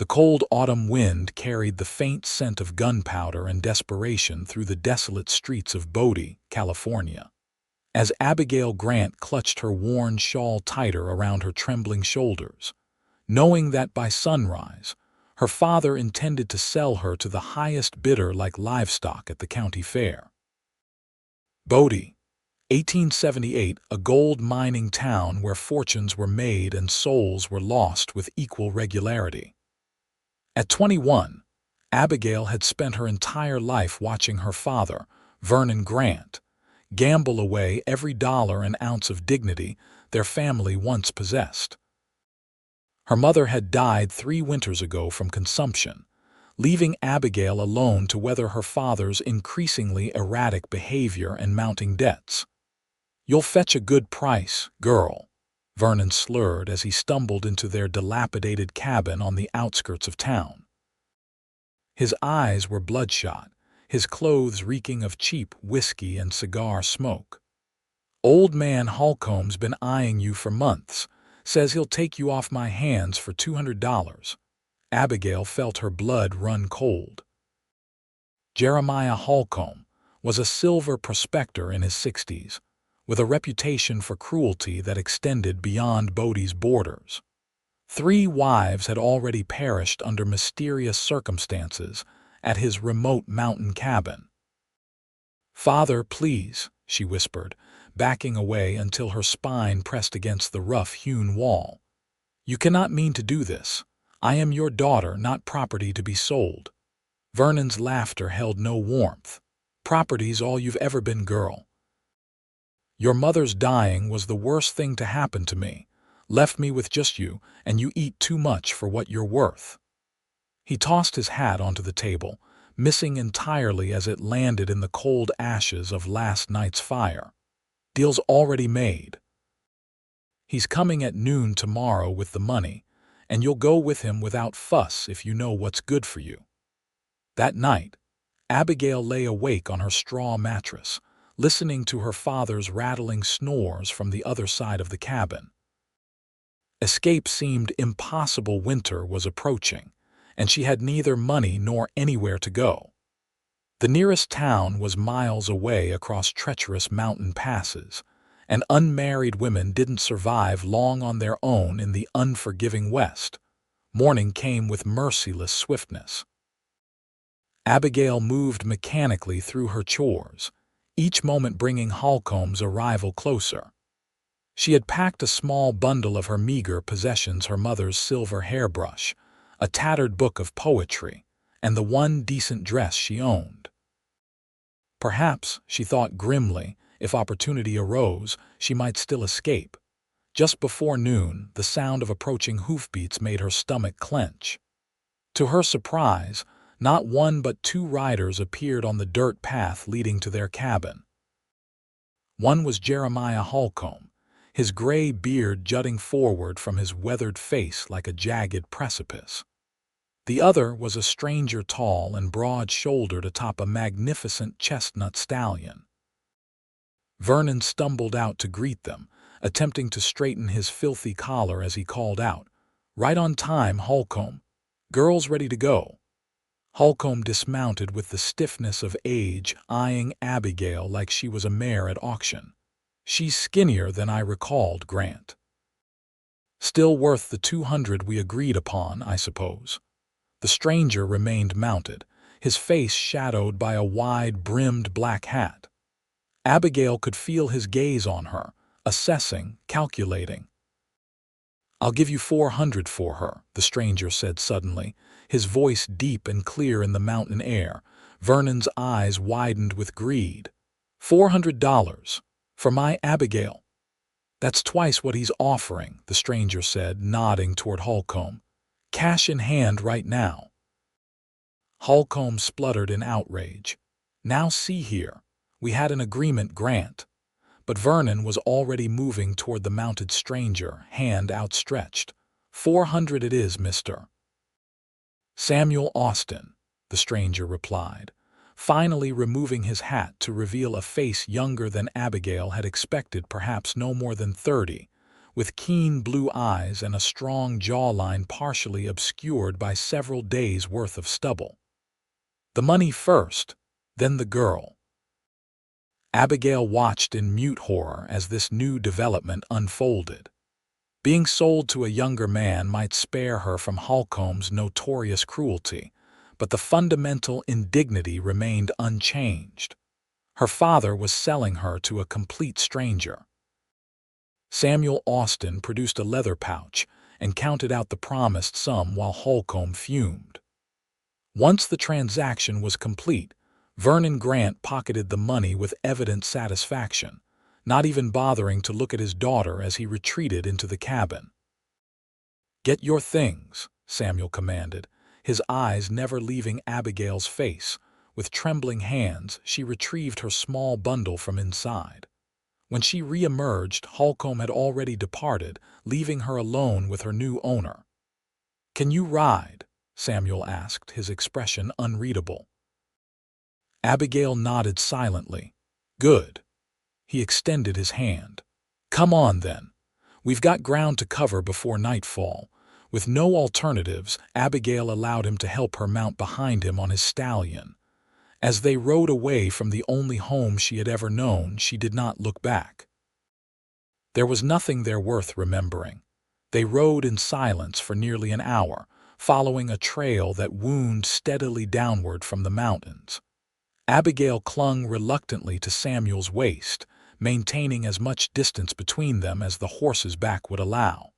The cold autumn wind carried the faint scent of gunpowder and desperation through the desolate streets of Bodie, California. As Abigail Grant clutched her worn shawl tighter around her trembling shoulders, knowing that by sunrise, her father intended to sell her to the highest bidder like livestock at the county fair. Bodie, 1878, a gold mining town where fortunes were made and souls were lost with equal regularity. At 21, Abigail had spent her entire life watching her father, Vernon Grant, gamble away every dollar and ounce of dignity their family once possessed. Her mother had died 3 winters ago from consumption, leaving Abigail alone to weather her father's increasingly erratic behavior and mounting debts. "You'll fetch a good price, girl," Vernon slurred as he stumbled into their dilapidated cabin on the outskirts of town. His eyes were bloodshot, his clothes reeking of cheap whiskey and cigar smoke. "Old man Holcomb's been eyeing you for months, says he'll take you off my hands for $200. Abigail felt her blood run cold. Jeremiah Holcomb was a silver prospector in his 60s, with a reputation for cruelty that extended beyond Bodie's borders. 3 wives had already perished under mysterious circumstances at his remote mountain cabin. "Father, please," she whispered, backing away until her spine pressed against the rough-hewn wall. "You cannot mean to do this. I am your daughter, not property to be sold." Vernon's laughter held no warmth. "Property's all you've ever been, girl. Your mother's dying was the worst thing to happen to me. Left me with just you, and you eat too much for what you're worth." He tossed his hat onto the table, missing entirely as it landed in the cold ashes of last night's fire. "Deal's already made. He's coming at noon tomorrow with the money, and you'll go with him without fuss if you know what's good for you." That night, Abigail lay awake on her straw mattress, listening to her father's rattling snores from the other side of the cabin. Escape seemed impossible. Winter was approaching, and she had neither money nor anywhere to go. The nearest town was miles away across treacherous mountain passes, and unmarried women didn't survive long on their own in the unforgiving West. Morning came with merciless swiftness. Abigail moved mechanically through her chores, each moment bringing Holcomb's arrival closer. She had packed a small bundle of her meager possessions: her mother's silver hairbrush, a tattered book of poetry, and the one decent dress she owned. Perhaps, she thought grimly, if opportunity arose, she might still escape. Just before noon, the sound of approaching hoofbeats made her stomach clench. To her surprise, not 1 but 2 riders appeared on the dirt path leading to their cabin. One was Jeremiah Holcomb, his gray beard jutting forward from his weathered face like a jagged precipice. The other was a stranger, tall and broad-shouldered atop a magnificent chestnut stallion. Vernon stumbled out to greet them, attempting to straighten his filthy collar as he called out, "Right on time, Holcomb. Girls ready to go." Holcomb dismounted with the stiffness of age, eyeing Abigail like she was a mare at auction. "She's skinnier than I recalled, Grant. Still worth the 200 we agreed upon, I suppose." The stranger remained mounted, his face shadowed by a wide-brimmed black hat. Abigail could feel his gaze on her, assessing, calculating. "I'll give you 400 for her," the stranger said suddenly, his voice deep and clear in the mountain air. Vernon's eyes widened with greed. $400? For my Abigail?" "That's twice what he's offering," the stranger said, nodding toward Holcomb. "Cash in hand right now." Holcomb spluttered in outrage. "Now see here. We had an agreement, Grant." But Vernon was already moving toward the mounted stranger, hand outstretched. 400 it is, mister." "Samuel Austin," the stranger replied, finally removing his hat to reveal a face younger than Abigail had expected, perhaps no more than 30, with keen blue eyes and a strong jawline partially obscured by several days' worth of stubble. "The money first, then the girl." Abigail watched in mute horror as this new development unfolded. Being sold to a younger man might spare her from Holcomb's notorious cruelty, but the fundamental indignity remained unchanged. Her father was selling her to a complete stranger. Samuel Austin produced a leather pouch and counted out the promised sum while Holcomb fumed. Once the transaction was complete, Vernon Grant pocketed the money with evident satisfaction, not even bothering to look at his daughter as he retreated into the cabin. "Get your things," Samuel commanded, his eyes never leaving Abigail's face. With trembling hands, she retrieved her small bundle from inside. When she re-emerged, Holcomb had already departed, leaving her alone with her new owner. "Can you ride?" Samuel asked, his expression unreadable. Abigail nodded silently. "Good." He extended his hand. "Come on, then. We've got ground to cover before nightfall." With no alternatives, Abigail allowed him to help her mount behind him on his stallion. As they rode away from the only home she had ever known, she did not look back. There was nothing there worth remembering. They rode in silence for nearly an hour, following a trail that wound steadily downward from the mountains. Abigail clung reluctantly to Samuel's waist, maintaining as much distance between them as the horse's back would allow.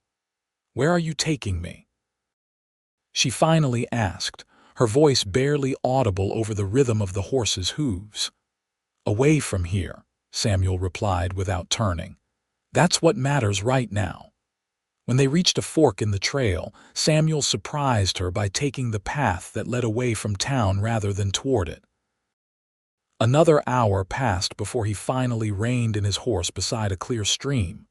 "Where are you taking me?" she finally asked, her voice barely audible over the rhythm of the horse's hooves. "Away from here," Samuel replied without turning. "That's what matters right now." When they reached a fork in the trail, Samuel surprised her by taking the path that led away from town rather than toward it. Another hour passed before he finally reined in his horse beside a clear stream.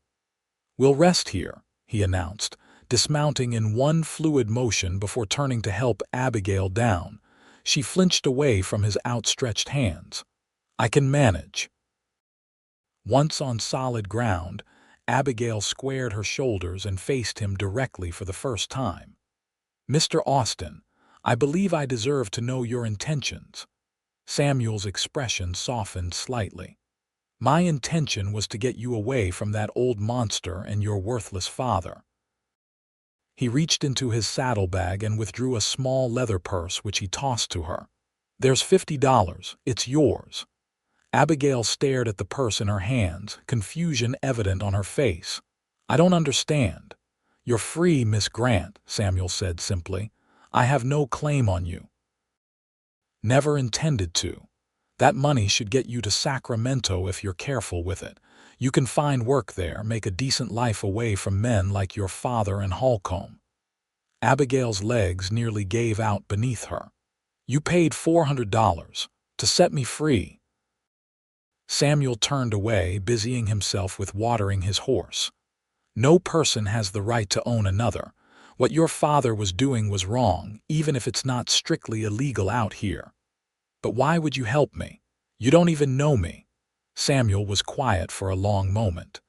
"We'll rest here," he announced, dismounting in one fluid motion before turning to help Abigail down. She flinched away from his outstretched hands. "I can manage." Once on solid ground, Abigail squared her shoulders and faced him directly for the first time. "Mr. Austin, I believe I deserve to know your intentions." Samuel's expression softened slightly. "My intention was to get you away from that old monster and your worthless father." He reached into his saddlebag and withdrew a small leather purse which he tossed to her. "There's $50. It's yours." Abigail stared at the purse in her hands, confusion evident on her face. "I don't understand." "You're free, Miss Grant," Samuel said simply. "I have no claim on you." "Never intended to. That money should get you to Sacramento if you're careful with it. You can find work there, make a decent life away from men like your father and Holcomb." Abigail's legs nearly gave out beneath her. "You paid $400 to set me free." Samuel turned away, busying himself with watering his horse. "No person has the right to own another. What your father was doing was wrong, even if it's not strictly illegal out here." "But why would you help me? You don't even know me." Samuel was quiet for a long moment.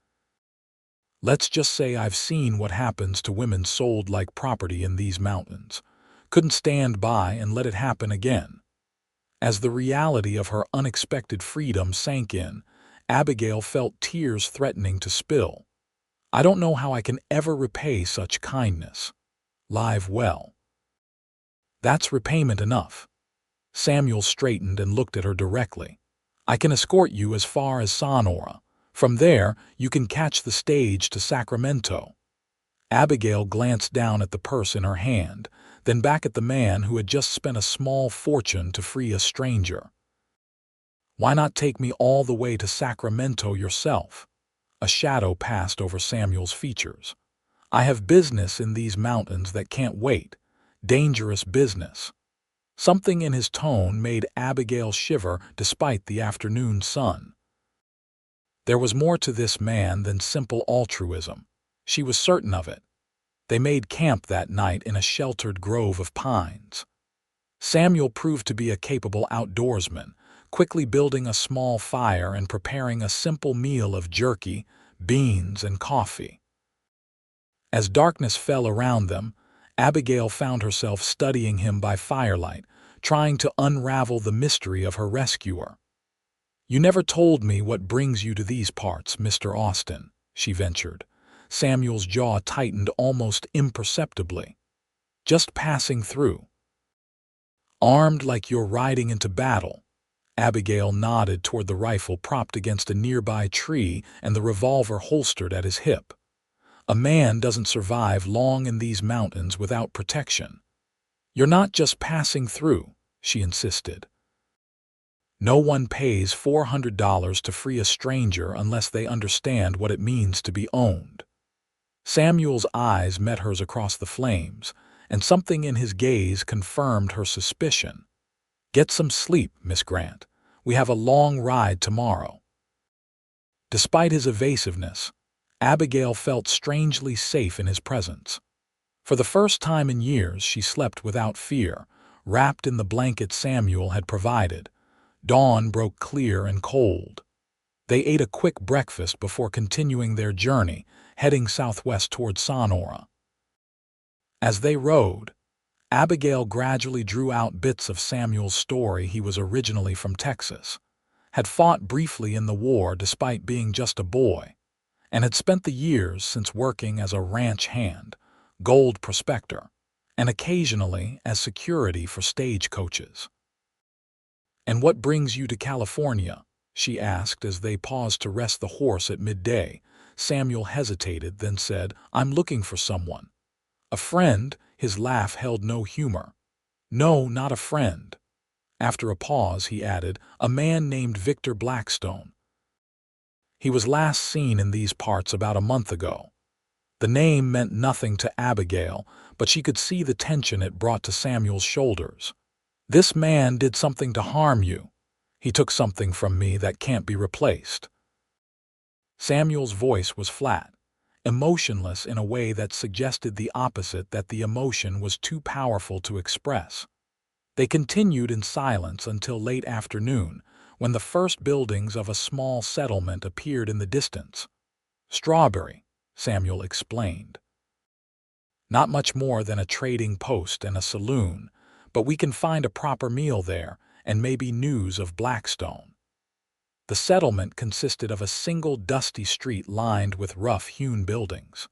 "Let's just say I've seen what happens to women sold like property in these mountains. Couldn't stand by and let it happen again." As the reality of her unexpected freedom sank in, Abigail felt tears threatening to spill. "I don't know how I can ever repay such kindness." "Live well." "That's repayment enough." Samuel straightened and looked at her directly. "I can escort you as far as Sonora. From there, you can catch the stage to Sacramento." Abigail glanced down at the purse in her hand, then back at the man who had just spent a small fortune to free a stranger. "Why not take me all the way to Sacramento yourself?" A shadow passed over Samuel's features. "I have business in these mountains that can't wait. Dangerous business." Something in his tone made Abigail shiver despite the afternoon sun. There was more to this man than simple altruism. She was certain of it. They made camp that night in a sheltered grove of pines. Samuel proved to be a capable outdoorsman, quickly building a small fire and preparing a simple meal of jerky, beans, and coffee. As darkness fell around them, Abigail found herself studying him by firelight, trying to unravel the mystery of her rescuer. "You never told me what brings you to these parts, Mr. Austin," she ventured. Samuel's jaw tightened almost imperceptibly. "Just passing through." "Armed like you're riding into battle." Abigail nodded toward the rifle propped against a nearby tree and the revolver holstered at his hip. "A man doesn't survive long in these mountains without protection." "You're not just passing through," she insisted. "No one pays $400 to free a stranger unless they understand what it means to be owned." Samuel's eyes met hers across the flames, and something in his gaze confirmed her suspicion. "Get some sleep, Miss Grant. We have a long ride tomorrow." Despite his evasiveness, Abigail felt strangely safe in his presence. For the first time in years, she slept without fear, wrapped in the blanket Samuel had provided. Dawn broke clear and cold. They ate a quick breakfast before continuing their journey, heading southwest toward Sonora. As they rode, Abigail gradually drew out bits of Samuel's story. He was originally from Texas, had fought briefly in the war despite being just a boy, and had spent the years since working as a ranch hand, gold prospector, and occasionally as security for stagecoaches. "And what brings you to California?" she asked as they paused to rest the horse at midday. Samuel hesitated, then said, "I'm looking for someone." "A friend?" His laugh held no humor. "No, not a friend." After a pause, he added, "A man named Victor Blackstone. He was last seen in these parts about a month ago." The name meant nothing to Abigail, but she could see the tension it brought to Samuel's shoulders. "This man did something to harm you. He took something from me that can't be replaced." Samuel's voice was flat, emotionless in a way that suggested the opposite, that the emotion was too powerful to express. They continued in silence until late afternoon, when the first buildings of a small settlement appeared in the distance. "Strawberry," Samuel explained. "Not much more than a trading post and a saloon, but we can find a proper meal there and maybe news of Blackstone." The settlement consisted of a single dusty street lined with rough-hewn buildings.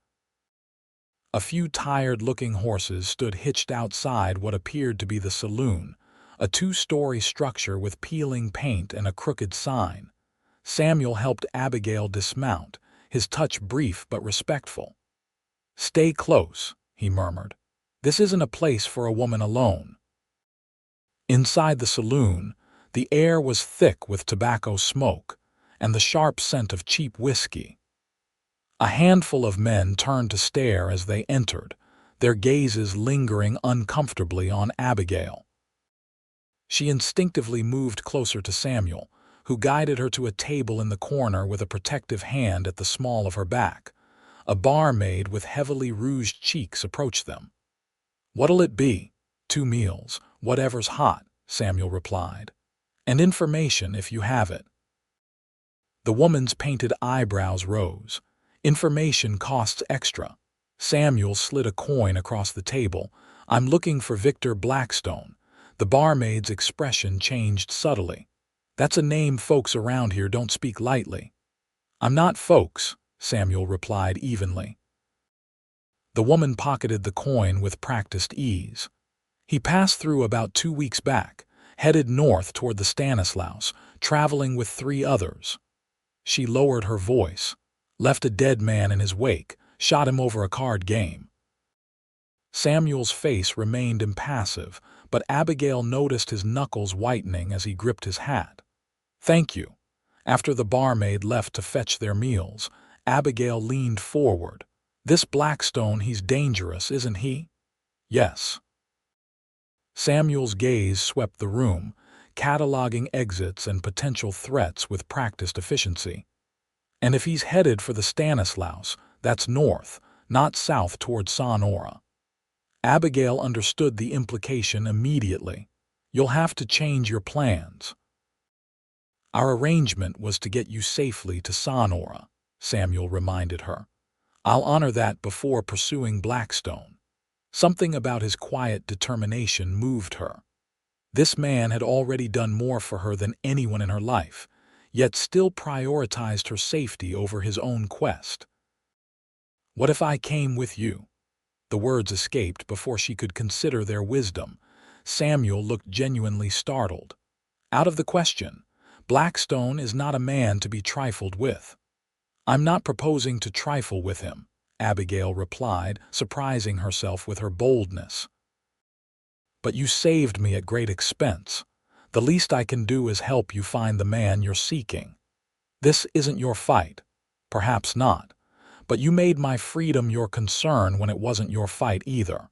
A few tired-looking horses stood hitched outside what appeared to be the saloon, a two-story structure with peeling paint and a crooked sign. Samuel helped Abigail dismount, his touch brief but respectful. "Stay close," he murmured. "This isn't a place for a woman alone." Inside the saloon, the air was thick with tobacco smoke and the sharp scent of cheap whiskey. A handful of men turned to stare as they entered, their gazes lingering uncomfortably on Abigail. She instinctively moved closer to Samuel, who guided her to a table in the corner with a protective hand at the small of her back. A barmaid with heavily rouged cheeks approached them. "What'll it be?" "2 meals, whatever's hot," Samuel replied. "And information if you have it." The woman's painted eyebrows rose. "Information costs extra." Samuel slid a coin across the table. "I'm looking for Victor Blackstone." The barmaid's expression changed subtly. "That's a name folks around here don't speak lightly." "I'm not folks," Samuel replied evenly. The woman pocketed the coin with practiced ease. "He passed through about 2 weeks back, headed north toward the Stanislaus, traveling with 3 others." She lowered her voice. "Left a dead man in his wake, shot him over a card game." Samuel's face remained impassive, but Abigail noticed his knuckles whitening as he gripped his hat. "Thank you." After the barmaid left to fetch their meals, Abigail leaned forward. "This Blackstone, he's dangerous, isn't he?" "Yes." Samuel's gaze swept the room, cataloging exits and potential threats with practiced efficiency. "And if he's headed for the Stanislaus, that's north, not south toward Sonora." Abigail understood the implication immediately. "You'll have to change your plans." "Our arrangement was to get you safely to Sonora," Samuel reminded her. I'll honor that before pursuing Blackstone. Something about his quiet determination moved her. This man had already done more for her than anyone in her life, yet still prioritized her safety over his own quest. "What if I came with you?" The words escaped before she could consider their wisdom. Samuel looked genuinely startled. "Out of the question. Blackstone is not a man to be trifled with." "I'm not proposing to trifle with him," Abigail replied, surprising herself with her boldness. "But you saved me at great expense. The least I can do is help you find the man you're seeking. This isn't your fight. Perhaps not. But you made my freedom your concern when it wasn't your fight either."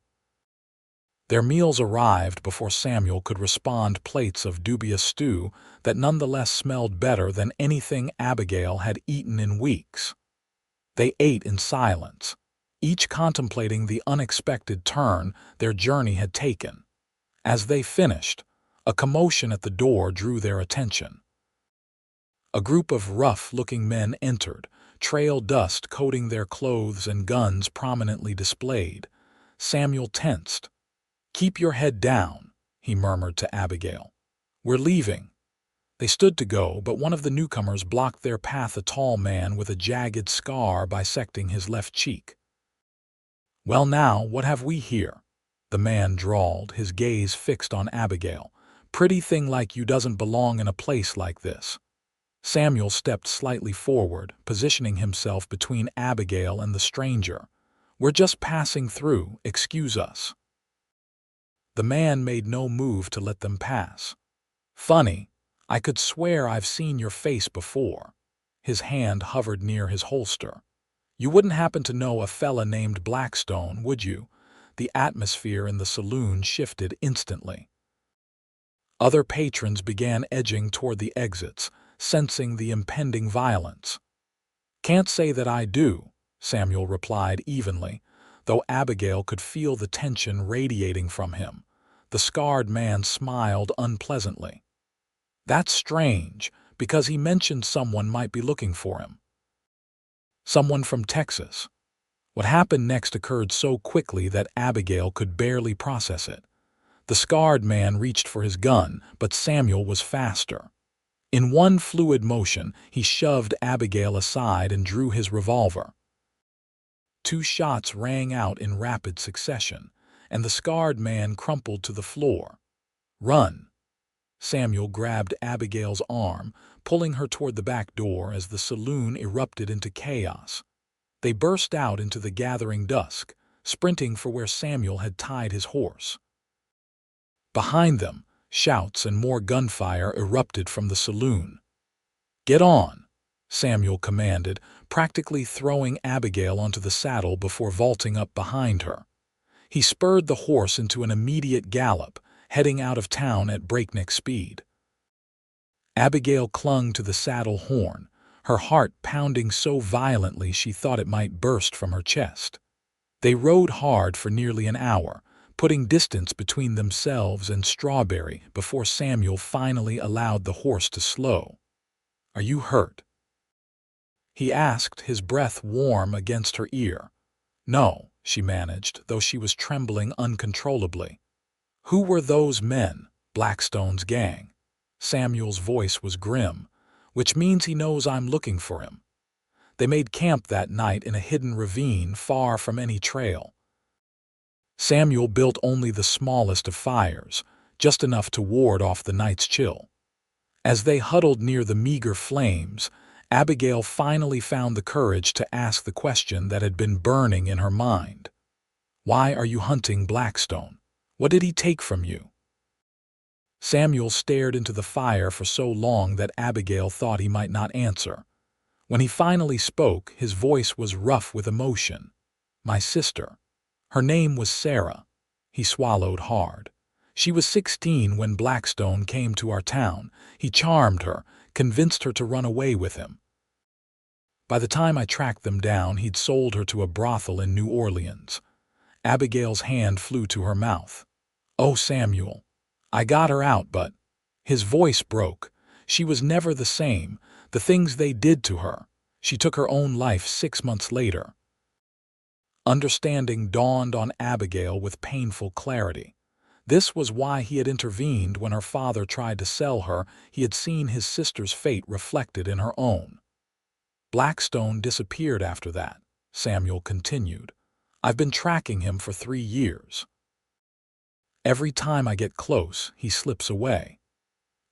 Their meals arrived before Samuel could respond, plates of dubious stew that nonetheless smelled better than anything Abigail had eaten in weeks. They ate in silence, each contemplating the unexpected turn their journey had taken. As they finished, a commotion at the door drew their attention. A group of rough-looking men entered, trail dust coating their clothes and guns prominently displayed. Samuel tensed. "Keep your head down," he murmured to Abigail. "We're leaving." They stood to go, but one of the newcomers blocked their path, a tall man with a jagged scar bisecting his left cheek. "Well now, what have we here?" the man drawled, his gaze fixed on Abigail. "Pretty thing like you doesn't belong in a place like this." Samuel stepped slightly forward, positioning himself between Abigail and the stranger. "We're just passing through, excuse us." The man made no move to let them pass. "Funny, I could swear I've seen your face before." His hand hovered near his holster. "You wouldn't happen to know a fella named Blackstone, would you?" The atmosphere in the saloon shifted instantly. Other patrons began edging toward the exits, sensing the impending violence. "Can't say that I do," Samuel replied evenly, though Abigail could feel the tension radiating from him. The scarred man smiled unpleasantly. "That's strange, because he mentioned someone might be looking for him." "Someone from Texas." What happened next occurred so quickly that Abigail could barely process it. The scarred man reached for his gun, but Samuel was faster. In one fluid motion, he shoved Abigail aside and drew his revolver. Two shots rang out in rapid succession, and the scarred man crumpled to the floor. "Run!" Samuel grabbed Abigail's arm, pulling her toward the back door as the saloon erupted into chaos. They burst out into the gathering dusk, sprinting for where Samuel had tied his horse. Behind them, shouts and more gunfire erupted from the saloon. "Get on!" Samuel commanded, practically throwing Abigail onto the saddle before vaulting up behind her. He spurred the horse into an immediate gallop, heading out of town at breakneck speed. Abigail clung to the saddle horn, her heart pounding so violently she thought it might burst from her chest. They rode hard for nearly an hour, putting distance between themselves and Strawberry before Samuel finally allowed the horse to slow. "Are you hurt?" he asked, his breath warm against her ear. "No," she managed, though she was trembling uncontrollably. "Who were those men, Blackstone's gang?" Samuel's voice was grim. "Which means he knows I'm looking for him." "They made camp that night in a hidden ravine far from any trail." Samuel built only the smallest of fires, just enough to ward off the night's chill. As they huddled near the meager flames, Abigail finally found the courage to ask the question that had been burning in her mind. "Why are you hunting Blackstone? What did he take from you?" Samuel stared into the fire for so long that Abigail thought he might not answer. When he finally spoke, his voice was rough with emotion. "My sister. Her name was Sarah." He swallowed hard. "She was 16 when Blackstone came to our town. He charmed her, convinced her to run away with him. By the time I tracked them down, he'd sold her to a brothel in New Orleans." Abigail's hand flew to her mouth. "Oh, Samuel. I got her out, but—" His voice broke. "She was never the same. The things they did to her. She took her own life 6 months later." Understanding dawned on Abigail with painful clarity. This was why he had intervened when her father tried to sell her. He had seen his sister's fate reflected in her own. Blackstone disappeared after that, Samuel continued. I've been tracking him for 3 years. Every time I get close, he slips away.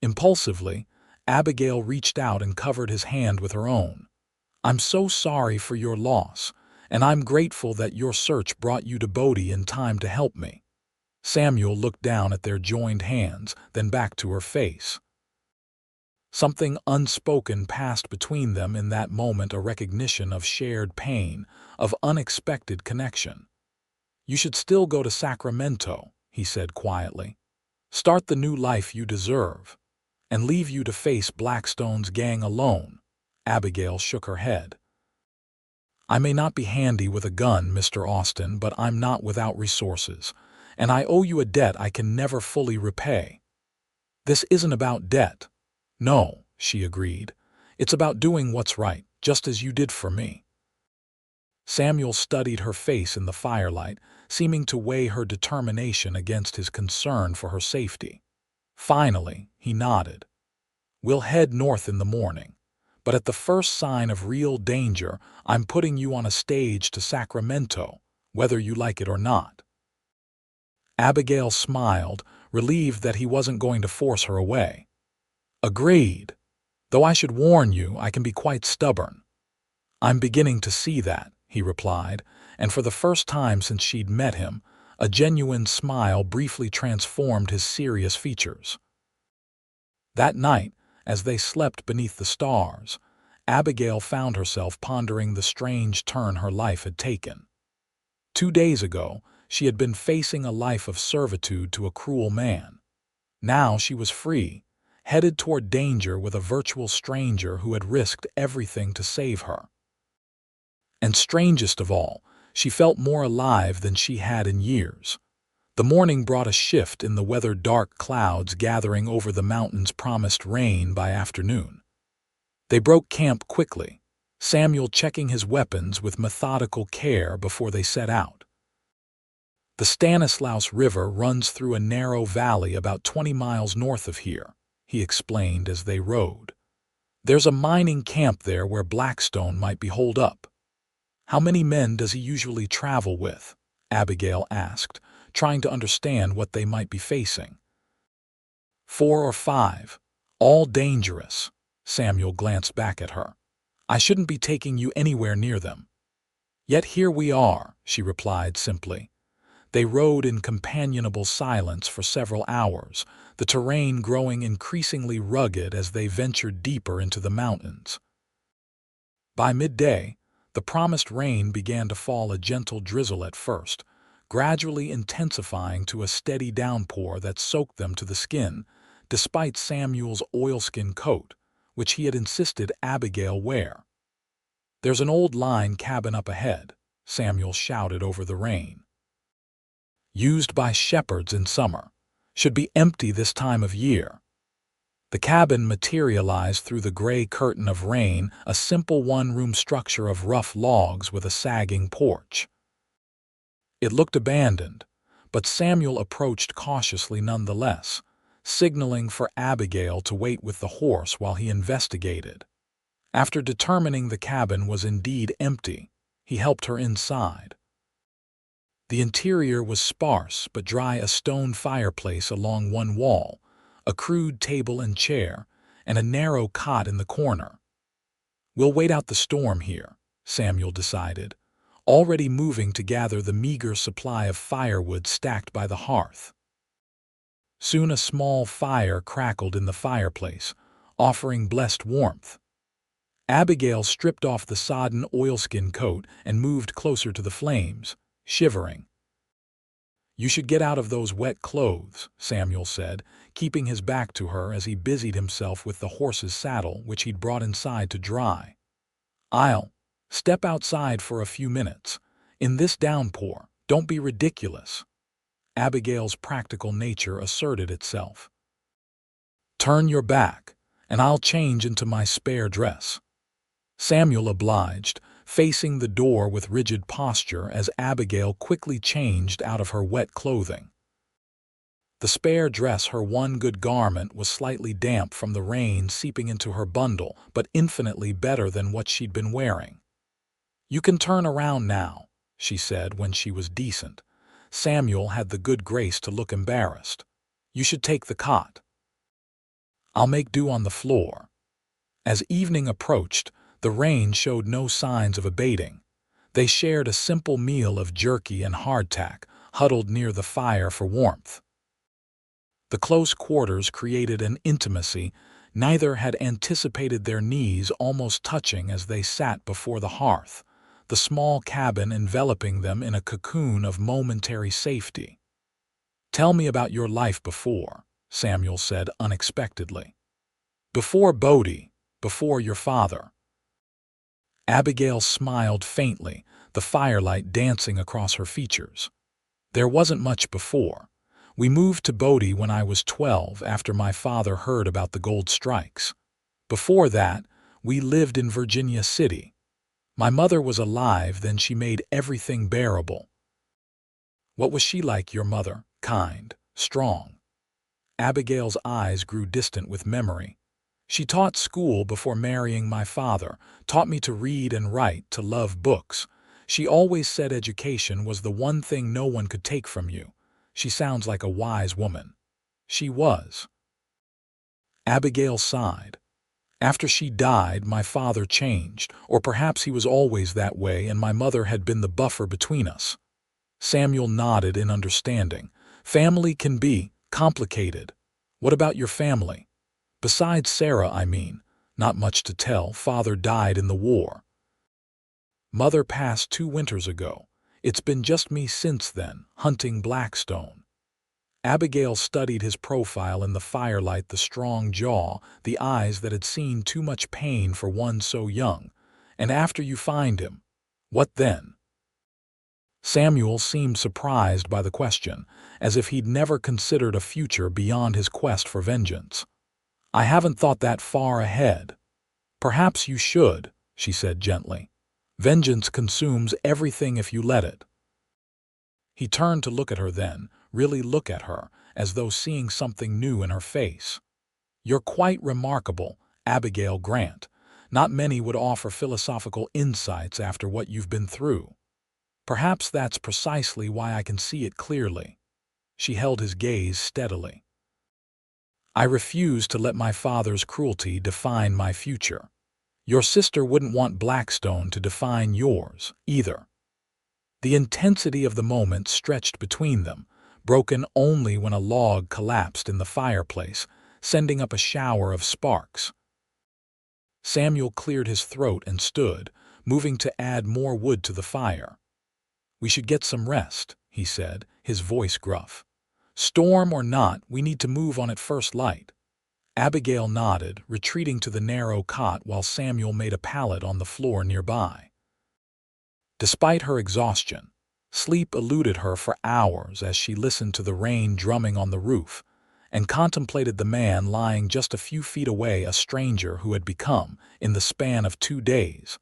Impulsively, Abigail reached out and covered his hand with her own. I'm so sorry for your loss, and I'm grateful that your search brought you to Bodie in time to help me. Samuel looked down at their joined hands, then back to her face. Something unspoken passed between them in that moment, a recognition of shared pain, of unexpected connection. You should still go to Sacramento, he said quietly. Start the new life you deserve, and leave you to face Blackstone's gang alone. Abigail shook her head. I may not be handy with a gun, Mr. Austin, but I'm not without resources, and I owe you a debt I can never fully repay. This isn't about debt. No, she agreed. It's about doing what's right, just as you did for me. Samuel studied her face in the firelight, seeming to weigh her determination against his concern for her safety. Finally, he nodded. We'll head north in the morning, but at the first sign of real danger, I'm putting you on a stage to Sacramento, whether you like it or not. Abigail smiled, relieved that he wasn't going to force her away. Agreed. Though I should warn you, I can be quite stubborn. I'm beginning to see that, he replied, and for the first time since she'd met him, a genuine smile briefly transformed his serious features. That night, as they slept beneath the stars, Abigail found herself pondering the strange turn her life had taken. 2 days ago, she had been facing a life of servitude to a cruel man. Now she was free, headed toward danger with a virtual stranger who had risked everything to save her. And strangest of all, she felt more alive than she had in years. The morning brought a shift in the weather. Dark clouds gathering over the mountains promised rain by afternoon. They broke camp quickly, Samuel checking his weapons with methodical care before they set out. The Stanislaus River runs through a narrow valley about 20 miles north of here, he explained as they rode. There's a mining camp there where Blackstone might be holed up. How many men does he usually travel with? Abigail asked, trying to understand what they might be facing. 4 or 5, all dangerous. Samuel glanced back at her. I shouldn't be taking you anywhere near them. Yet here we are, she replied simply. They rode in companionable silence for several hours, the terrain growing increasingly rugged as they ventured deeper into the mountains. By midday, the promised rain began to fall, a gentle drizzle at first, gradually intensifying to a steady downpour that soaked them to the skin, despite Samuel's oilskin coat, which he had insisted Abigail wear. There's an old line cabin up ahead, Samuel shouted over the rain. Used by shepherds in summer, should be empty this time of year. The cabin materialized through the gray curtain of rain, a simple one-room structure of rough logs with a sagging porch. It looked abandoned, but Samuel approached cautiously nonetheless, signaling for Abigail to wait with the horse while he investigated. After determining the cabin was indeed empty, he helped her inside. The interior was sparse but dry, a stone fireplace along one wall, a crude table and chair, and a narrow cot in the corner. We'll wait out the storm here, Samuel decided, already moving to gather the meager supply of firewood stacked by the hearth. Soon a small fire crackled in the fireplace, offering blessed warmth. Abigail stripped off the sodden oilskin coat and moved closer to the flames, shivering. You should get out of those wet clothes, Samuel said, keeping his back to her as he busied himself with the horse's saddle, which he'd brought inside to dry. I'll step outside for a few minutes. In this downpour, don't be ridiculous. Abigail's practical nature asserted itself. Turn your back, and I'll change into my spare dress. Samuel obliged, facing the door with rigid posture as Abigail quickly changed out of her wet clothing. The spare dress, her one good garment, was slightly damp from the rain seeping into her bundle, but infinitely better than what she'd been wearing. "You can turn around now," she said when she was decent. Samuel had the good grace to look embarrassed. "You should take the cot. I'll make do on the floor." As evening approached, the rain showed no signs of abating. They shared a simple meal of jerky and hardtack, huddled near the fire for warmth. The close quarters created an intimacy neither had anticipated, their knees almost touching as they sat before the hearth, the small cabin enveloping them in a cocoon of momentary safety. "Tell me about your life before," Samuel said unexpectedly. "Before Bodie, before your father." Abigail smiled faintly, the firelight dancing across her features. "There wasn't much before. We moved to Bodie when I was 12 after my father heard about the gold strikes. Before that, we lived in Virginia City. My mother was alive then. She made everything bearable." "What was she like, your mother? Kind, strong?" Abigail's eyes grew distant with memory. "She taught school before marrying my father, taught me to read and write, to love books. She always said education was the one thing no one could take from you. She sounds like a wise woman." "She was." Abigail sighed. "After she died, my father changed, or perhaps he was always that way and my mother had been the buffer between us." Samuel nodded in understanding. "Family can be complicated. What about your family? Besides Sarah, I mean." "Not much to tell. Father died in the war. Mother passed 2 winters ago. It's been just me since then, hunting Blackstone." Abigail studied his profile in the firelight, the strong jaw, the eyes that had seen too much pain for one so young. "And after you find him, what then?" Samuel seemed surprised by the question, as if he'd never considered a future beyond his quest for vengeance. "I haven't thought that far ahead." "Perhaps you should," she said gently. "Vengeance consumes everything if you let it." He turned to look at her then, really look at her, as though seeing something new in her face. "You're quite remarkable, Abigail Grant. Not many would offer philosophical insights after what you've been through. Perhaps that's precisely why I can see it clearly." She held his gaze steadily. "I refuse to let my father's cruelty define my future. Your sister wouldn't want Blackstone to define yours, either." The intensity of the moment stretched between them, broken only when a log collapsed in the fireplace, sending up a shower of sparks. Samuel cleared his throat and stood, moving to add more wood to the fire. "We should get some rest," he said, his voice gruff. "Storm or not, we need to move on at first light." Abigail nodded, retreating to the narrow cot while Samuel made a pallet on the floor nearby. Despite her exhaustion, sleep eluded her for hours as she listened to the rain drumming on the roof and contemplated the man lying just a few feet away, a stranger who had become, in the span of 2 days,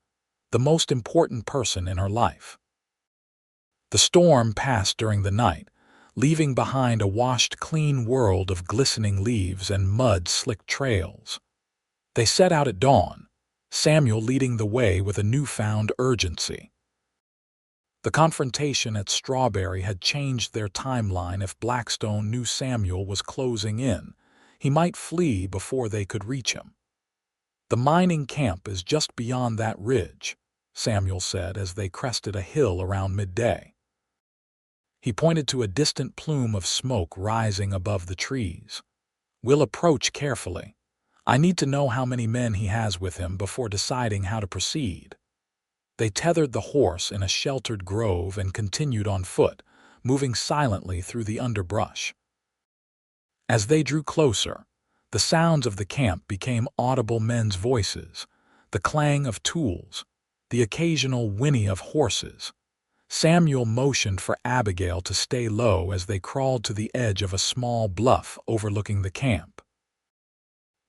the most important person in her life. The storm passed during the night, leaving behind a washed clean world of glistening leaves and mud-slicked trails. They set out at dawn, Samuel leading the way with a newfound urgency. The confrontation at Strawberry had changed their timeline. If Blackstone knew Samuel was closing in, he might flee before they could reach him. "The mining camp is just beyond that ridge," Samuel said as they crested a hill around midday. He pointed to a distant plume of smoke rising above the trees. "We'll approach carefully. I need to know how many men he has with him before deciding how to proceed." They tethered the horse in a sheltered grove and continued on foot, moving silently through the underbrush. As they drew closer, the sounds of the camp became audible: men's voices, the clang of tools, the occasional whinny of horses. Samuel motioned for Abigail to stay low as they crawled to the edge of a small bluff overlooking the camp.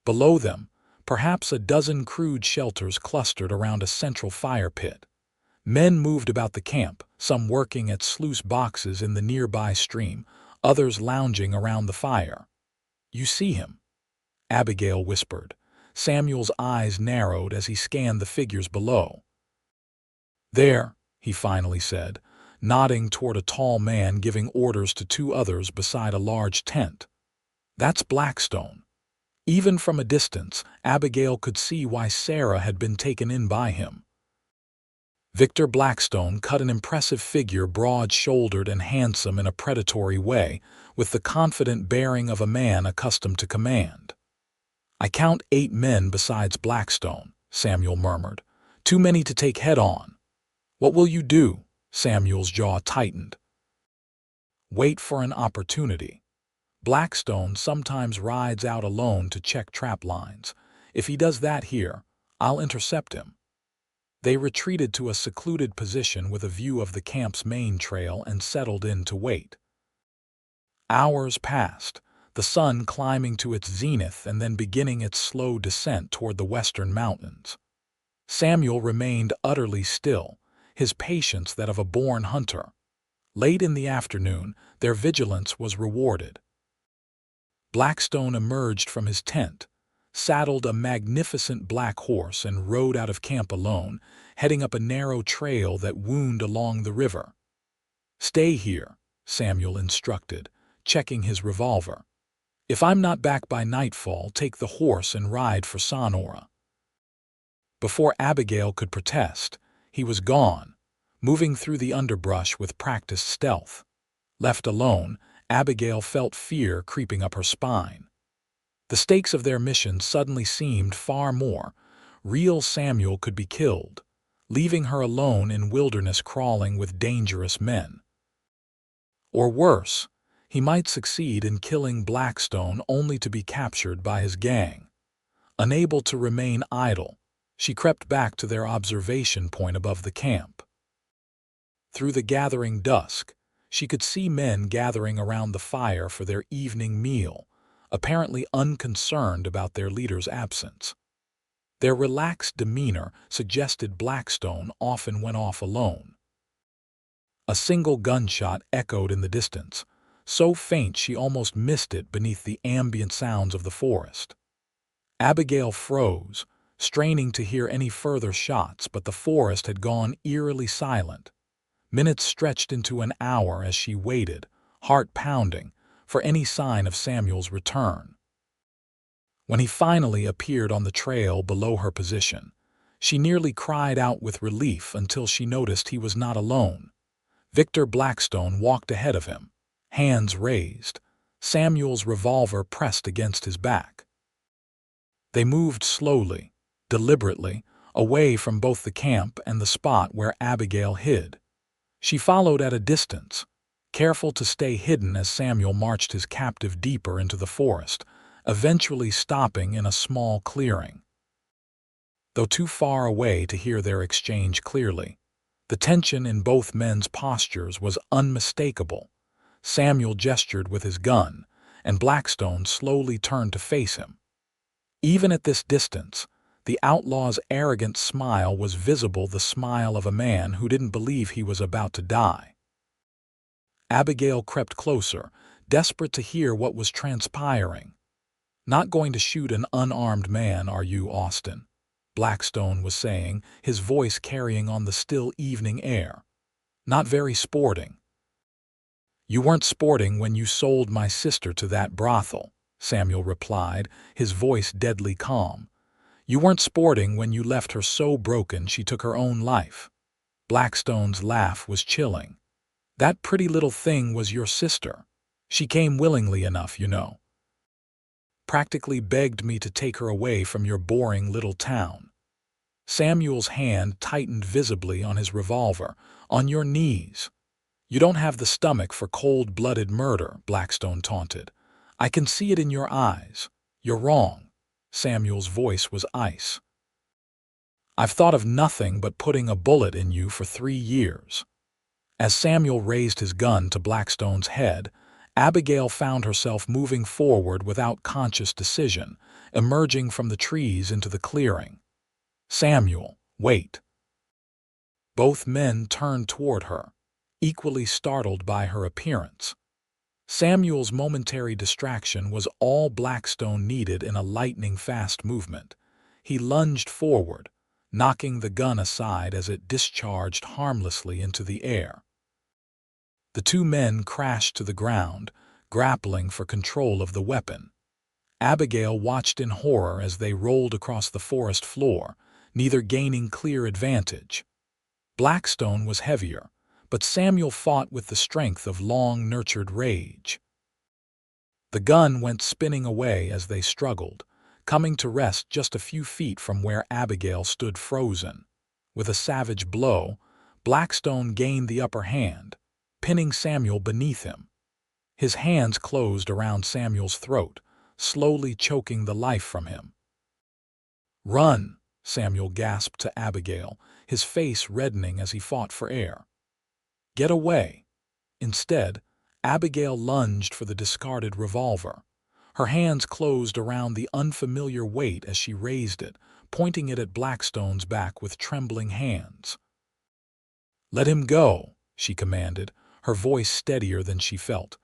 Below them, perhaps a dozen crude shelters clustered around a central fire pit. Men moved about the camp, some working at sluice boxes in the nearby stream, others lounging around the fire. "You see him?" Abigail whispered. Samuel's eyes narrowed as he scanned the figures below. "There," he finally said, nodding toward a tall man giving orders to two others beside a large tent. "That's Blackstone." Even from a distance, Abigail could see why Sarah had been taken in by him. Victor Blackstone cut an impressive figure, broad-shouldered and handsome in a predatory way, with the confident bearing of a man accustomed to command. "I count 8 men besides Blackstone," Samuel murmured. "Too many to take head-on." "What will you do?" Samuel's jaw tightened. "Wait for an opportunity. Blackstone sometimes rides out alone to check trap lines. If he does that here, I'll intercept him." They retreated to a secluded position with a view of the camp's main trail and settled in to wait. Hours passed, the sun climbing to its zenith and then beginning its slow descent toward the western mountains. Samuel remained utterly still, his patience that of a born hunter. Late in the afternoon, their vigilance was rewarded. Blackstone emerged from his tent, saddled a magnificent black horse and rode out of camp alone, heading up a narrow trail that wound along the river. "Stay here," Samuel instructed, checking his revolver. "If I'm not back by nightfall, take the horse and ride for Sonora." Before Abigail could protest, he was gone, moving through the underbrush with practiced stealth. Left alone, Abigail felt fear creeping up her spine. The stakes of their mission suddenly seemed far more. Real Samuel could be killed, leaving her alone in wilderness crawling with dangerous men. Or worse, he might succeed in killing Blackstone only to be captured by his gang. Unable to remain idle, she crept back to their observation point above the camp. Through the gathering dusk, she could see men gathering around the fire for their evening meal, apparently unconcerned about their leader's absence. Their relaxed demeanor suggested Blackstone often went off alone. A single gunshot echoed in the distance, so faint she almost missed it beneath the ambient sounds of the forest. Abigail froze, straining to hear any further shots, but the forest had gone eerily silent. Minutes stretched into an hour as she waited, heart pounding, for any sign of Samuel's return. When he finally appeared on the trail below her position, she nearly cried out with relief until she noticed he was not alone. Victor Blackstone walked ahead of him, hands raised, Samuel's revolver pressed against his back. They moved slowly, deliberately, away from both the camp and the spot where Abigail hid. She followed at a distance, careful to stay hidden as Samuel marched his captive deeper into the forest, eventually stopping in a small clearing. Though too far away to hear their exchange clearly, the tension in both men's postures was unmistakable. Samuel gestured with his gun, and Blackstone slowly turned to face him. Even at this distance, the outlaw's arrogant smile was visible, the smile of a man who didn't believe he was about to die. Abigail crept closer, desperate to hear what was transpiring. "Not going to shoot an unarmed man, are you, Austin?" Blackstone was saying, his voice carrying on the still evening air. "Not very sporting." "You weren't sporting when you sold my sister to that brothel," Samuel replied, his voice deadly calm. "You weren't sporting when you left her so broken she took her own life." Blackstone's laugh was chilling. "That pretty little thing was your sister. She came willingly enough, you know. Practically begged me to take her away from your boring little town." Samuel's hand tightened visibly on his revolver. "On your knees." "You don't have the stomach for cold-blooded murder," Blackstone taunted. "I can see it in your eyes. You're wrong." Samuel's voice was ice. "I've thought of nothing but putting a bullet in you for 3 years." As Samuel raised his gun to Blackstone's head, Abigail found herself moving forward without conscious decision, emerging from the trees into the clearing. "Samuel, wait." Both men turned toward her, equally startled by her appearance. Samuel's momentary distraction was all Blackstone needed in a lightning-fast movement. He lunged forward, knocking the gun aside as it discharged harmlessly into the air. The two men crashed to the ground, grappling for control of the weapon. Abigail watched in horror as they rolled across the forest floor, neither gaining clear advantage. Blackstone was heavier, but Samuel fought with the strength of long-nurtured rage. The gun went spinning away as they struggled, coming to rest just a few feet from where Abigail stood frozen. With a savage blow, Blackstone gained the upper hand, pinning Samuel beneath him. His hands closed around Samuel's throat, slowly choking the life from him. "Run!" Samuel gasped to Abigail, his face reddening as he fought for air. "Get away!" Instead, Abigail lunged for the discarded revolver. Her hands closed around the unfamiliar weight as she raised it, pointing it at Blackstone's back with trembling hands. "Let him go," she commanded, her voice steadier than she felt.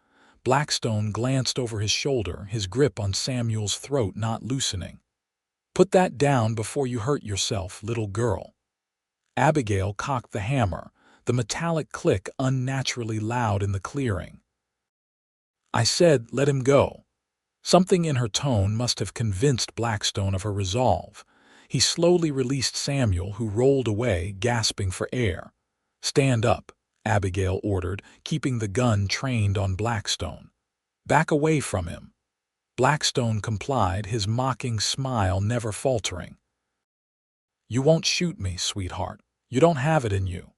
Blackstone glanced over his shoulder, his grip on Samuel's throat not loosening. "Put that down before you hurt yourself, little girl." Abigail cocked the hammer, the metallic click unnaturally loud in the clearing. "I said, let him go." Something in her tone must have convinced Blackstone of her resolve. He slowly released Samuel, who rolled away, gasping for air. "Stand up," Abigail ordered, keeping the gun trained on Blackstone. "Back away from him." Blackstone complied, his mocking smile never faltering. "You won't shoot me, sweetheart. You don't have it in you."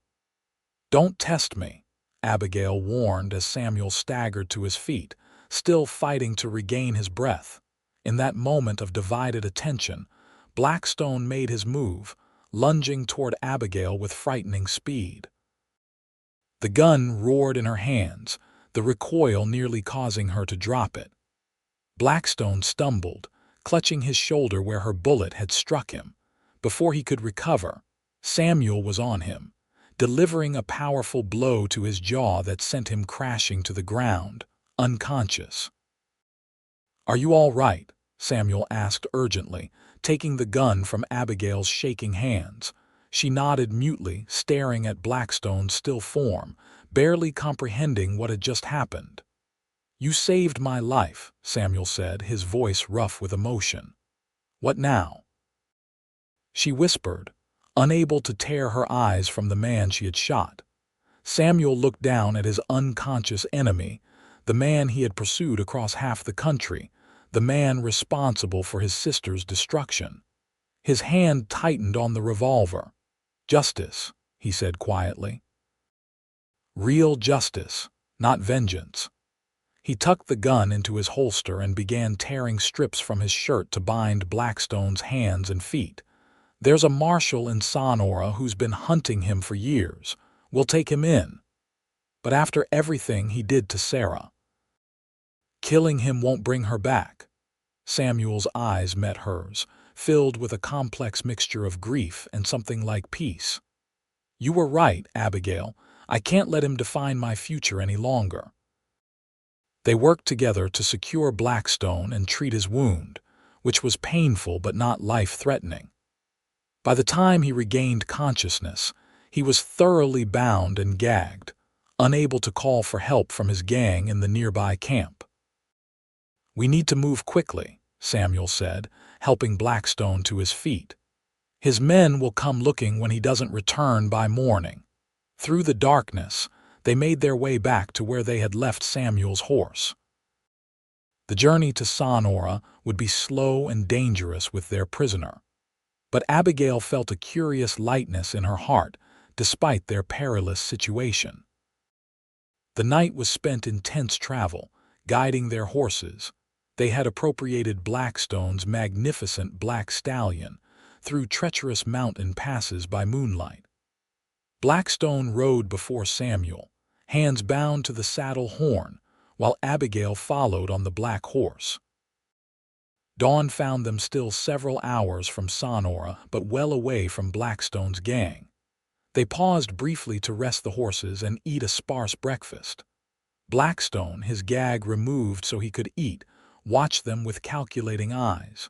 "Don't test me," Abigail warned as Samuel staggered to his feet, still fighting to regain his breath. In that moment of divided attention, Blackstone made his move, lunging toward Abigail with frightening speed. The gun roared in her hands, the recoil nearly causing her to drop it. Blackstone stumbled, clutching his shoulder where her bullet had struck him. Before he could recover, Samuel was on him, delivering a powerful blow to his jaw that sent him crashing to the ground, unconscious. "Are you all right?" Samuel asked urgently, taking the gun from Abigail's shaking hands. She nodded mutely, staring at Blackstone's still form, barely comprehending what had just happened. "You saved my life," Samuel said, his voice rough with emotion. "What now?" She whispered, unable to tear her eyes from the man she had shot. Samuel looked down at his unconscious enemy, the man he had pursued across half the country, the man responsible for his sister's destruction. His hand tightened on the revolver. "Justice," he said quietly. "Real justice, not vengeance." He tucked the gun into his holster and began tearing strips from his shirt to bind Blackstone's hands and feet. "There's a marshal in Sonora who's been hunting him for years. We'll take him in. But after everything he did to Sarah, killing him won't bring her back." Samuel's eyes met hers, filled with a complex mixture of grief and something like peace. "You were right, Abigail. I can't let him define my future any longer." They worked together to secure Blackstone and treat his wound, which was painful but not life-threatening. By the time he regained consciousness, he was thoroughly bound and gagged, unable to call for help from his gang in the nearby camp. "We need to move quickly," Samuel said, helping Blackstone to his feet. "His men will come looking when he doesn't return by morning." Through the darkness, they made their way back to where they had left Samuel's horse. The journey to Sonora would be slow and dangerous with their prisoner. But Abigail felt a curious lightness in her heart, despite their perilous situation. The night was spent in tense travel, guiding their horses. They had appropriated Blackstone's magnificent black stallion through treacherous mountain passes by moonlight. Blackstone rode before Samuel, hands bound to the saddle horn, while Abigail followed on the black horse. Dawn found them still several hours from Sonora, but well away from Blackstone's gang. They paused briefly to rest the horses and eat a sparse breakfast. Blackstone, his gag removed so he could eat, watched them with calculating eyes.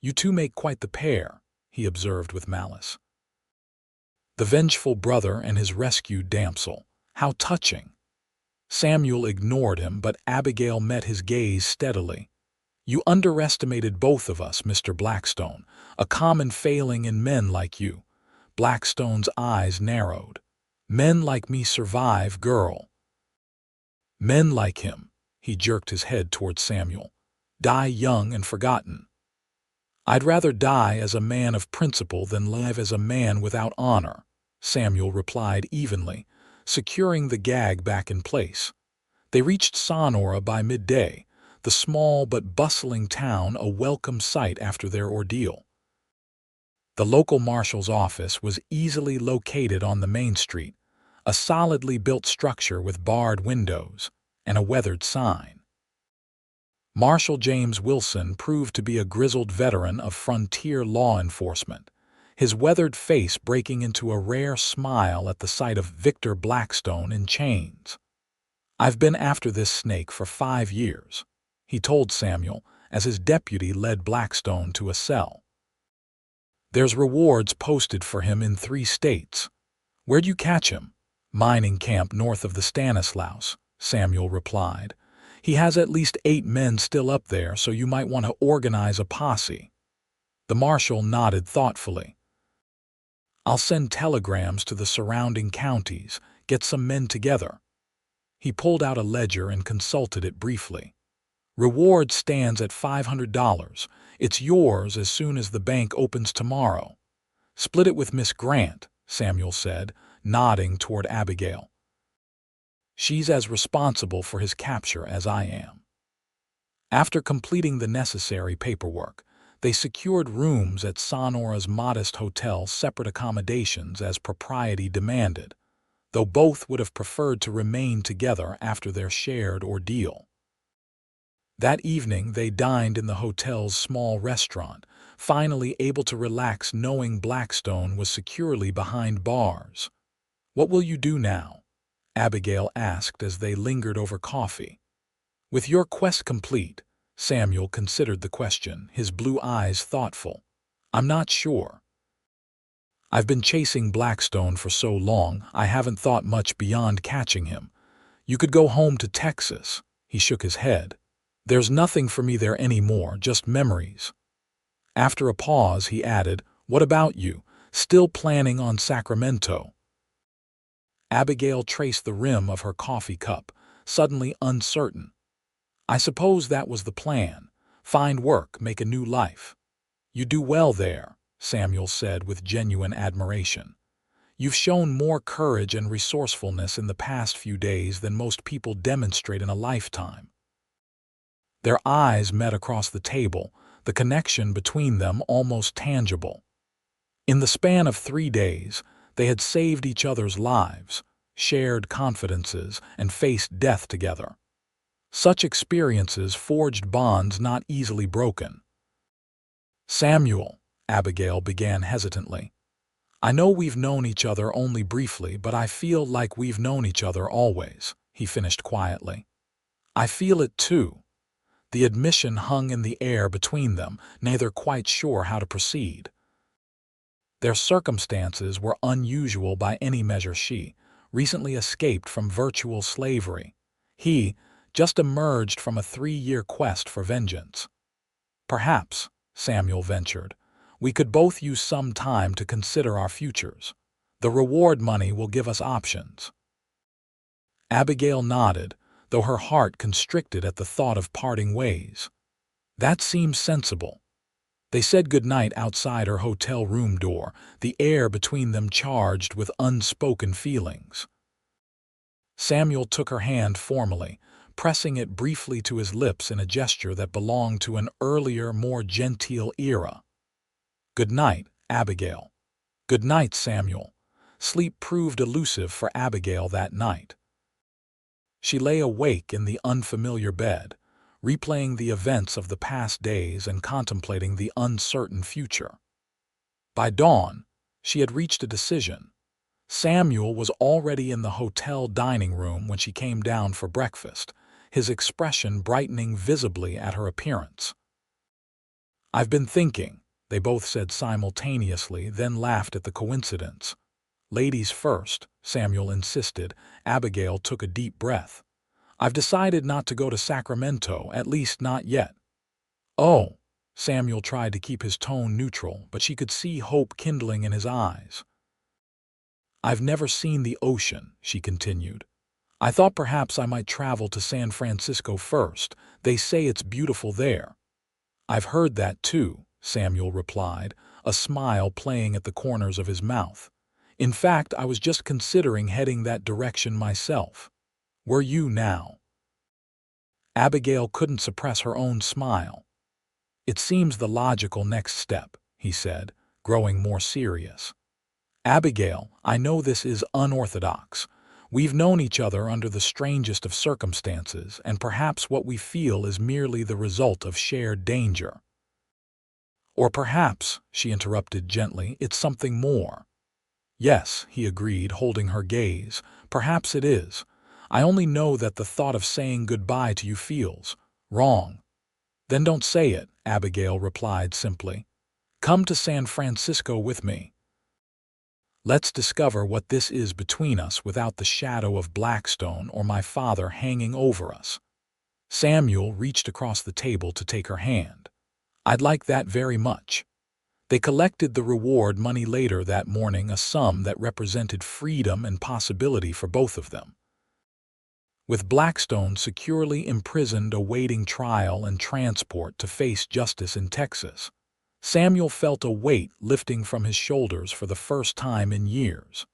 "You two make quite the pair," he observed with malice. The vengeful brother and his rescued damsel. How touching. Samuel ignored him, but Abigail met his gaze steadily. "You underestimated both of us, Mr. Blackstone, a common failing in men like you." Blackstone's eyes narrowed. "Men like me survive, girl." "Men like him," he jerked his head toward Samuel, "die young and forgotten." "I'd rather die as a man of principle than live as a man without honor," Samuel replied evenly, securing the gag back in place. They reached Sonora by midday, the small but bustling town a welcome sight after their ordeal. The local marshal's office was easily located on the main street, a solidly built structure with barred windows and a weathered sign. Marshal James Wilson proved to be a grizzled veteran of frontier law enforcement, his weathered face breaking into a rare smile at the sight of Victor Blackstone in chains. "I've been after this snake for 5 years," he told Samuel as his deputy led Blackstone to a cell. "There's rewards posted for him in 3 states. Where'd you catch him?" "Mining camp north of the Stanislaus," Samuel replied. "He has at least 8 men still up there, so you might want to organize a posse." The marshal nodded thoughtfully. "I'll send telegrams to the surrounding counties, get some men together." He pulled out a ledger and consulted it briefly. "Reward stands at $500. It's yours as soon as the bank opens tomorrow." "Split it with Miss Grant," Samuel said, nodding toward Abigail. "She's as responsible for his capture as I am." After completing the necessary paperwork, they secured rooms at Sonora's modest hotel, separate accommodations as propriety demanded, though both would have preferred to remain together after their shared ordeal. That evening they dined in the hotel's small restaurant, finally able to relax knowing Blackstone was securely behind bars. "What will you do now?" Abigail asked as they lingered over coffee. "With your quest complete," Samuel considered the question, his blue eyes thoughtful. "I'm not sure. I've been chasing Blackstone for so long, I haven't thought much beyond catching him. You could go home to Texas." He shook his head. "There's nothing for me there anymore, just memories." After a pause, he added, "What about you? Still planning on Sacramento?" Abigail traced the rim of her coffee cup, suddenly uncertain. "I suppose that was the plan. Find work, make a new life." "You do well there," Samuel said with genuine admiration. "You've shown more courage and resourcefulness in the past few days than most people demonstrate in a lifetime." Their eyes met across the table, the connection between them almost tangible. In the span of 3 days, they had saved each other's lives, shared confidences, and faced death together. Such experiences forged bonds not easily broken. "Samuel," Abigail began hesitantly, "I know we've known each other only briefly, but I feel like we've known each other always," he finished quietly. "I feel it too." The admission hung in the air between them, neither quite sure how to proceed. Their circumstances were unusual by any measure. She, recently escaped from virtual slavery. He, just emerged from a 3-year quest for vengeance. "Perhaps," Samuel ventured, "we could both use some time to consider our futures. The reward money will give us options." Abigail nodded, though her heart constricted at the thought of parting ways. That seemed sensible. They said goodnight outside her hotel room door, the air between them charged with unspoken feelings. Samuel took her hand formally, pressing it briefly to his lips in a gesture that belonged to an earlier, more genteel era. "Good night, Abigail." "Good night, Samuel." Sleep proved elusive for Abigail that night. She lay awake in the unfamiliar bed, replaying the events of the past days and contemplating the uncertain future. By dawn, she had reached a decision. Samuel was already in the hotel dining room when she came down for breakfast, his expression brightening visibly at her appearance. "I've been thinking," they both said simultaneously, then laughed at the coincidence. "Ladies first," Samuel insisted. Abigail took a deep breath. "I've decided not to go to Sacramento, at least not yet." "Oh." Samuel tried to keep his tone neutral, but she could see hope kindling in his eyes. "I've never seen the ocean," she continued. "I thought perhaps I might travel to San Francisco first. They say it's beautiful there." "I've heard that too," Samuel replied, a smile playing at the corners of his mouth. "In fact, I was just considering heading that direction myself." "Were you now?" Abigail couldn't suppress her own smile. "It seems the logical next step," he said, growing more serious. "Abigail, I know this is unorthodox. We've known each other under the strangest of circumstances, and perhaps what we feel is merely the result of shared danger." "Or perhaps," she interrupted gently, "it's something more." "Yes," he agreed, holding her gaze, "perhaps it is. I only know that the thought of saying goodbye to you feels wrong." "Then don't say it," Abigail replied simply. "Come to San Francisco with me. Let's discover what this is between us without the shadow of Blackstone or my father hanging over us." Samuel reached across the table to take her hand. "I'd like that very much." They collected the reward money later that morning, a sum that represented freedom and possibility for both of them. With Blackstone securely imprisoned awaiting trial and transport to face justice in Texas, Samuel felt a weight lifting from his shoulders for the first time in years.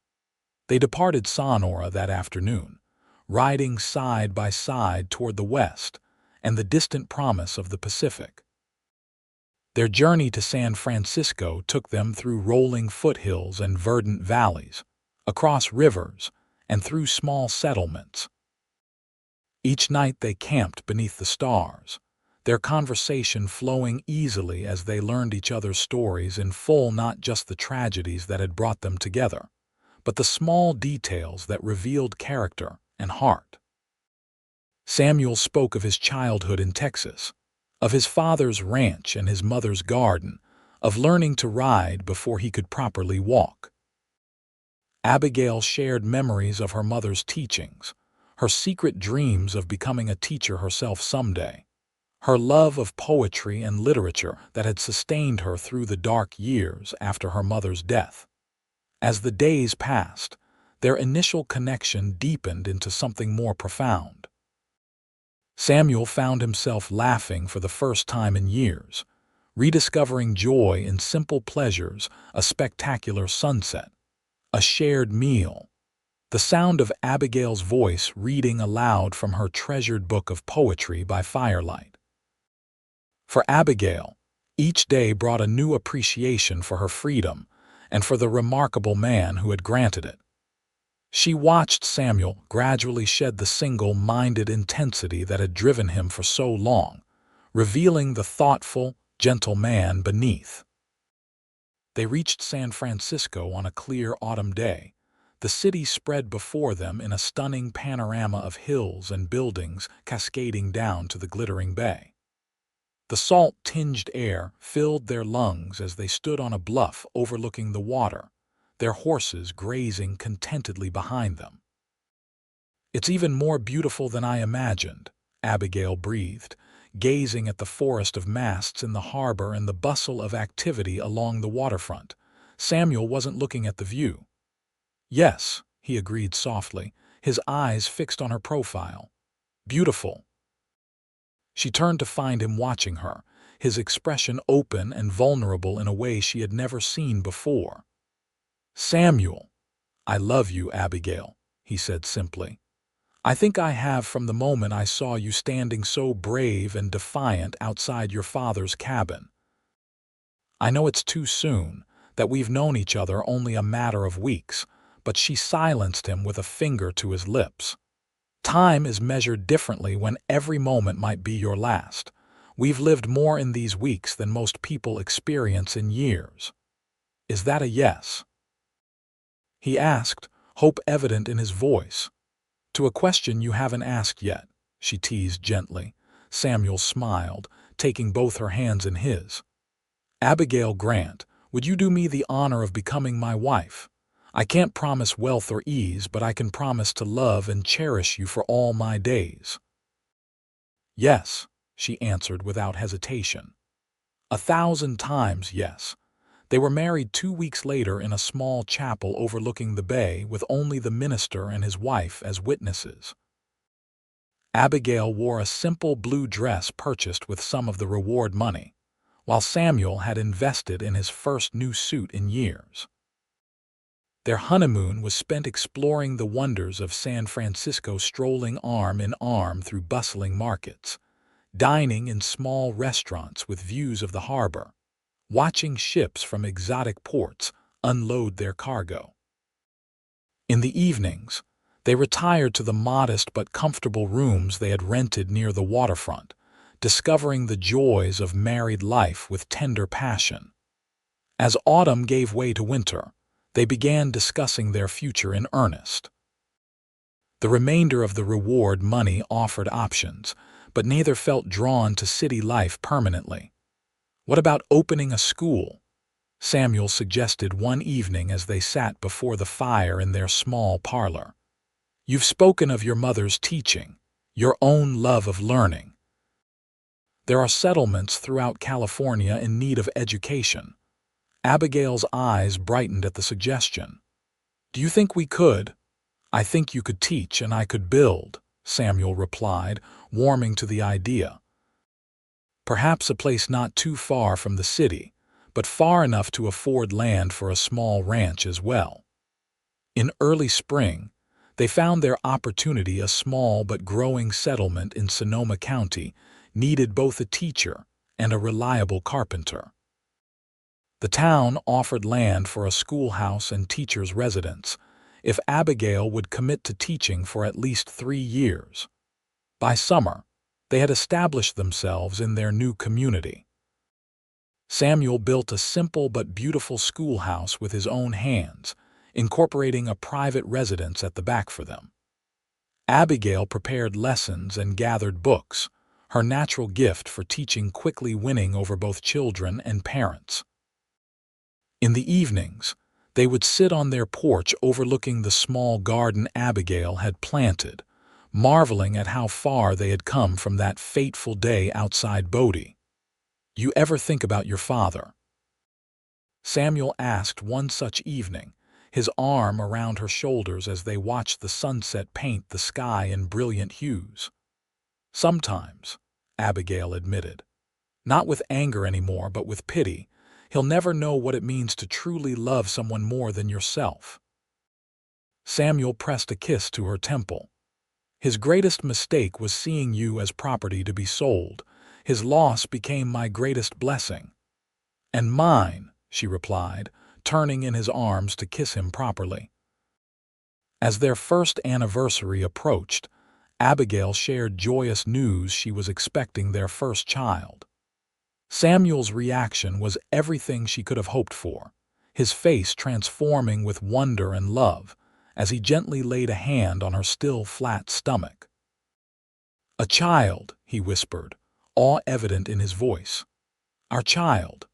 They departed Sonora that afternoon, riding side by side toward the west and the distant promise of the Pacific. Their journey to San Francisco took them through rolling foothills and verdant valleys, across rivers, and through small settlements. Each night they camped beneath the stars, their conversation flowing easily as they learned each other's stories in full, not just the tragedies that had brought them together, but the small details that revealed character and heart. Samuel spoke of his childhood in Texas, of his father's ranch and his mother's garden, of learning to ride before he could properly walk. Abigail shared memories of her mother's teachings, her secret dreams of becoming a teacher herself someday, her love of poetry and literature that had sustained her through the dark years after her mother's death. As the days passed, their initial connection deepened into something more profound. Samuel found himself laughing for the first time in years, rediscovering joy in simple pleasures, a spectacular sunset, a shared meal, the sound of Abigail's voice reading aloud from her treasured book of poetry by firelight. For Abigail, each day brought a new appreciation for her freedom and for the remarkable man who had granted it. She watched Samuel gradually shed the single-minded intensity that had driven him for so long, revealing the thoughtful, gentle man beneath. They reached San Francisco on a clear autumn day. The city spread before them in a stunning panorama of hills and buildings cascading down to the glittering bay. The salt-tinged air filled their lungs as they stood on a bluff overlooking the water, their horses grazing contentedly behind them. "It's even more beautiful than I imagined," Abigail breathed, gazing at the forest of masts in the harbor and the bustle of activity along the waterfront. Samuel wasn't looking at the view. "Yes," he agreed softly, his eyes fixed on her profile. "Beautiful." She turned to find him watching her, his expression open and vulnerable in a way she had never seen before. "Samuel." "I love you, Abigail," he said simply. "I think I have from the moment I saw you standing so brave and defiant outside your father's cabin. I know it's too soon, that we've known each other only a matter of weeks," but she silenced him with a finger to his lips. "Time is measured differently when every moment might be your last. We've lived more in these weeks than most people experience in years. Is that a yes?" he asked, hope evident in his voice. To a question you haven't asked yet, she teased gently. Samuel smiled, taking both her hands in his. Abigail Grant, would you do me the honor of becoming my wife? I can't promise wealth or ease, but I can promise to love and cherish you for all my days. Yes, she answered without hesitation. 1,000 times yes. They were married 2 weeks later in a small chapel overlooking the bay with only the minister and his wife as witnesses. Abigail wore a simple blue dress purchased with some of the reward money, while Samuel had invested in his first new suit in years. Their honeymoon was spent exploring the wonders of San Francisco, strolling arm in arm through bustling markets, dining in small restaurants with views of the harbor, watching ships from exotic ports unload their cargo. In the evenings, they retired to the modest but comfortable rooms they had rented near the waterfront, discovering the joys of married life with tender passion. As autumn gave way to winter, they began discussing their future in earnest. The remainder of the reward money offered options, but neither felt drawn to city life permanently. What about opening a school? Samuel suggested one evening as they sat before the fire in their small parlor. You've spoken of your mother's teaching, your own love of learning. There are settlements throughout California in need of education. Abigail's eyes brightened at the suggestion. Do you think we could? I think you could teach and I could build, Samuel replied, warming to the idea. Perhaps a place not too far from the city, but far enough to afford land for a small ranch as well. In early spring, they found their opportunity. A small but growing settlement in Sonoma County needed both a teacher and a reliable carpenter. The town offered land for a schoolhouse and teacher's residence if Abigail would commit to teaching for at least 3 years. By summer, they had established themselves in their new community. Samuel built a simple but beautiful schoolhouse with his own hands, incorporating a private residence at the back for them. Abigail prepared lessons and gathered books, her natural gift for teaching quickly winning over both children and parents. In the evenings, they would sit on their porch overlooking the small garden Abigail had planted, marveling at how far they had come from that fateful day outside Bodie. You ever think about your father? Samuel asked one such evening, his arm around her shoulders as they watched the sunset paint the sky in brilliant hues. Sometimes, Abigail admitted. Not with anger anymore, but with pity. He'll never know what it means to truly love someone more than yourself. Samuel pressed a kiss to her temple. His greatest mistake was seeing you as property to be sold. His loss became my greatest blessing. And mine, she replied, turning in his arms to kiss him properly. As their first anniversary approached, Abigail shared joyous news she was expecting their first child. Samuel's reaction was everything she could have hoped for, his face transforming with wonder and love as he gently laid a hand on her still flat stomach. A child, he whispered, awe evident in his voice. Our child.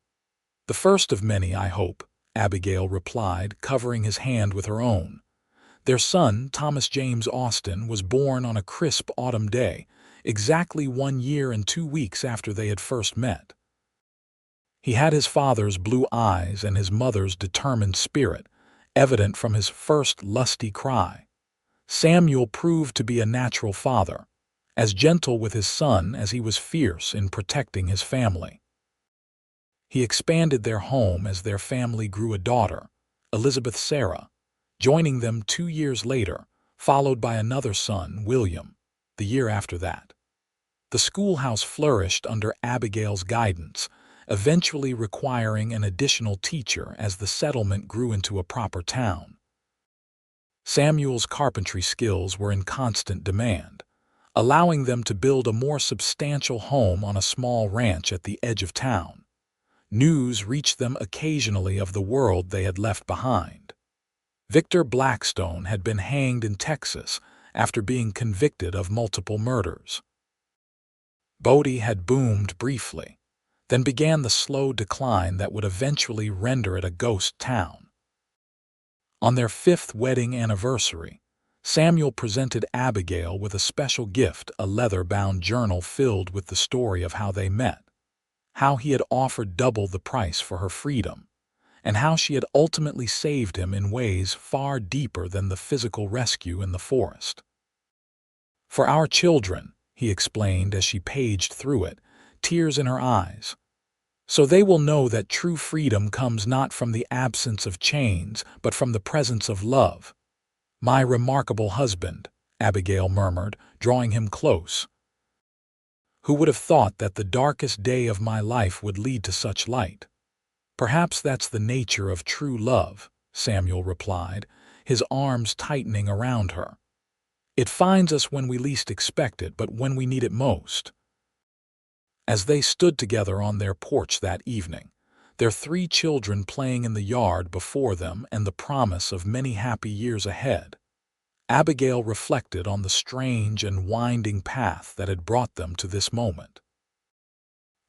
The first of many, I hope, Abigail replied, covering his hand with her own. Their son, Thomas James Austin, was born on a crisp autumn day, exactly 1 year and 2 weeks after they had first met. He had his father's blue eyes and his mother's determined spirit, evident from his first lusty cry. Samuel proved to be a natural father, as gentle with his son as he was fierce in protecting his family. He expanded their home as their family grew a daughter, Elizabeth Sarah, joining them 2 years later, followed by another son, William, the year after that. The schoolhouse flourished under Abigail's guidance, eventually requiring an additional teacher as the settlement grew into a proper town. Samuel's carpentry skills were in constant demand, allowing them to build a more substantial home on a small ranch at the edge of town. News reached them occasionally of the world they had left behind. Victor Blackstone had been hanged in Texas after being convicted of multiple murders. Bodie had boomed briefly, then began the slow decline that would eventually render it a ghost town. On their 5th wedding anniversary, Samuel presented Abigail with a special gift, a leather-bound journal filled with the story of how they met, how he had offered double the price for her freedom, and how she had ultimately saved him in ways far deeper than the physical rescue in the forest. "For our children," he explained as she paged through it, tears in her eyes, "so they will know that true freedom comes not from the absence of chains, but from the presence of love." "My remarkable husband," Abigail murmured, drawing him close. "Who would have thought that the darkest day of my life would lead to such light?" "Perhaps that's the nature of true love," Samuel replied, his arms tightening around her. "It finds us when we least expect it, but when we need it most." As they stood together on their porch that evening, their 3 children playing in the yard before them and the promise of many happy years ahead, Abigail reflected on the strange and winding path that had brought them to this moment.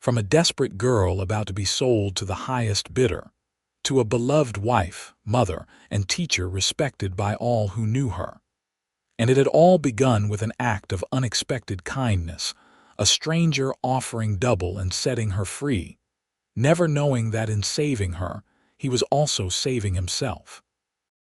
From a desperate girl about to be sold to the highest bidder, to a beloved wife, mother, and teacher respected by all who knew her. And it had all begun with an act of unexpected kindness, a stranger offering double and setting her free, never knowing that in saving her, he was also saving himself.